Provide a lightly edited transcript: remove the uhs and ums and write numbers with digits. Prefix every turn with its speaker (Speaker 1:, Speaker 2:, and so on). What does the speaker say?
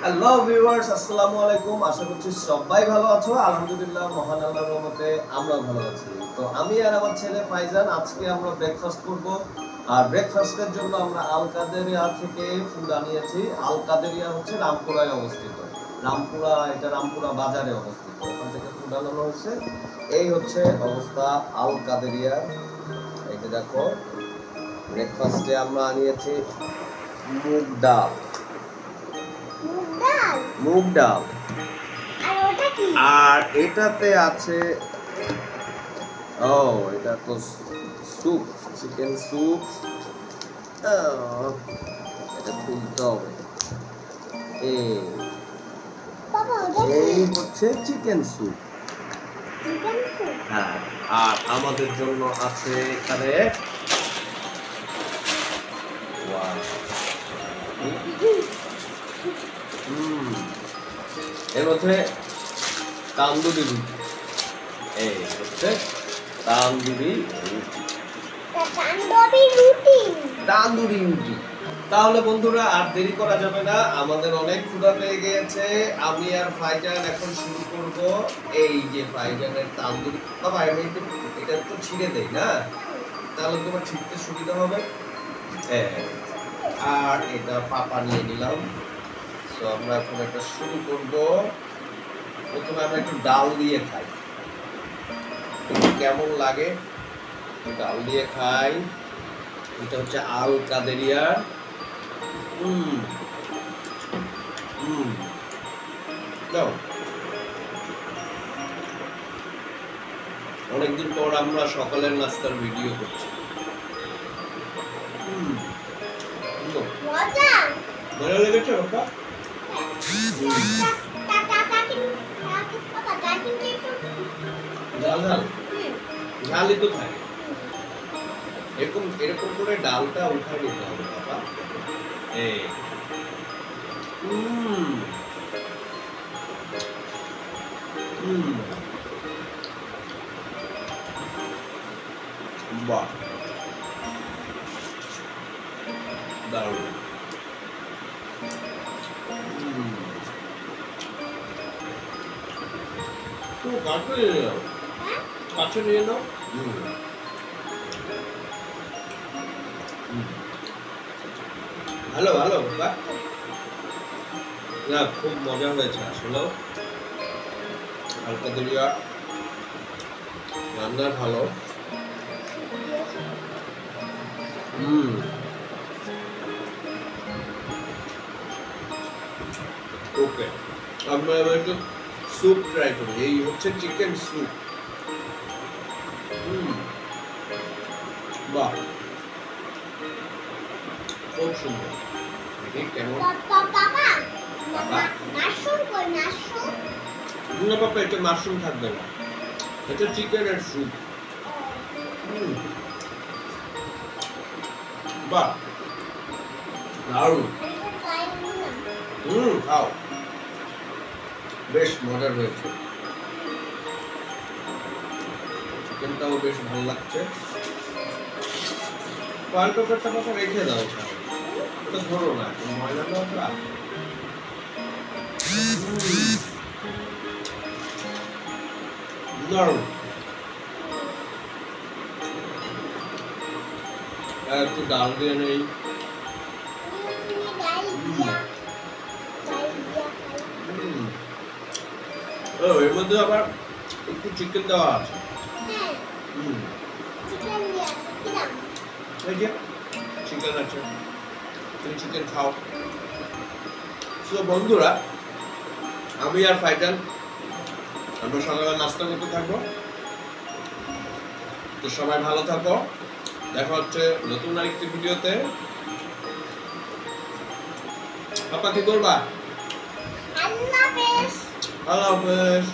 Speaker 1: Hello viewers, আসসালামু আলাইকুম। আশা করছি সবাই ভালো আছো। আলহামদুলিল্লাহ, মহান আল্লাহর রহমতে আমরাও ভালো আছি। তো আমি আর আমার ছেলে ফাইজান আজকে আমরা ব্রেকফাস্ট করব। আর ব্রেকফাস্টের জন্য আমরা আল কাদেরিয়া থেকে ফুড আনিয়েছি। আল কাদেরিয়া হচ্ছে রামপুরায় অবস্থিত। রামপুরা বাজারে অবস্থিত। ওখান থেকে ফুড আনানো হয়েছে। এই হচ্ছে অবস্থা আল কাদেরিয়া। এই যে দেখো, ব্রেকফাস্টে আমরা আনিয়েছি মুগ ডাল আর এটাতে আছে এটা তো স্যুপ, চিকেন স্যুপ। এটা খুলতে হবে। এই হচ্ছে চিকেন স্যুপ। হ্যাঁ, আর আমাদের জন্য আছে এখানে এর মধ্যে তান্দুরি রুটি। এই হচ্ছে তান্দুরি রুটি। তাহলে বন্ধুরা, আর দেরি করা যাবে না, আমাদের অনেক ক্ষুধা পেয়ে গিয়েছে। আমি আর ফাইজান এখন শুরু করব। এই যে ফাইজানের তান্দুরি, বাবা আমি এটা একটু ছিঁড়ে দেই না, তাহলে তোমার ছিঁড়তে সুবিধা হবে। আর এটা পাপা নিয়ে নিলাম। তো আমরা এখন একটা শুরু করব। প্রথমে আমরা একটু ডাল দিয়ে খাই, কেমন লাগে ডাল দিয়ে খাই। এটা হচ্ছে আল কাদেরিয়া। অনেকদিন পর আমরা সকালের নাস্তার ভিডিও করছি। মজা লেগেছে বাবা? ঝালই তো থাকে। এরকম করে ডালটা উঠাই নিতে হবে বাবা। বাহ, দারুণ। তো কাছে নিয়ে নাও। ভালো বাবা, না খুব মজা হয়েছে আসলে। আল কাদেরিয়া রান্না ভালো। ওকে, আমরা এবার একটু স্যুপ ট্রাই করি। এই হচ্ছে চিকেন স্যুপ। বাহ, খুব সুন্দর। কেমন না পাপা, এটা মাশরুম থাকবে না, এটা চিকেনের স্যুপ। বাহ, দারুণ। খাও, বেশ মজার হয়েছে। চিকেনটাও বেশ ভালো লাগছে। ফয়েল পেপারটা পাপা রেখে দাও, ওটা ধরো না, ময়লা দাও। দারুণ। একটু ডাল দিয়ে নেই। এর মধ্যে আবার একটু চিকেন দেওয়া আছে। এই যে চিকেন আছে, তুমি চিকেন খাও। তো বন্ধুরা, আমি আর ফাইজান আমরা সকালে নাস্তা করতে থাকবো। তো সবাই ভালো থাকো, দেখা হচ্ছে নতুন আরেকটি ভিডিওতে। পাপা কি করবা? আল্লাহ হাফেজ।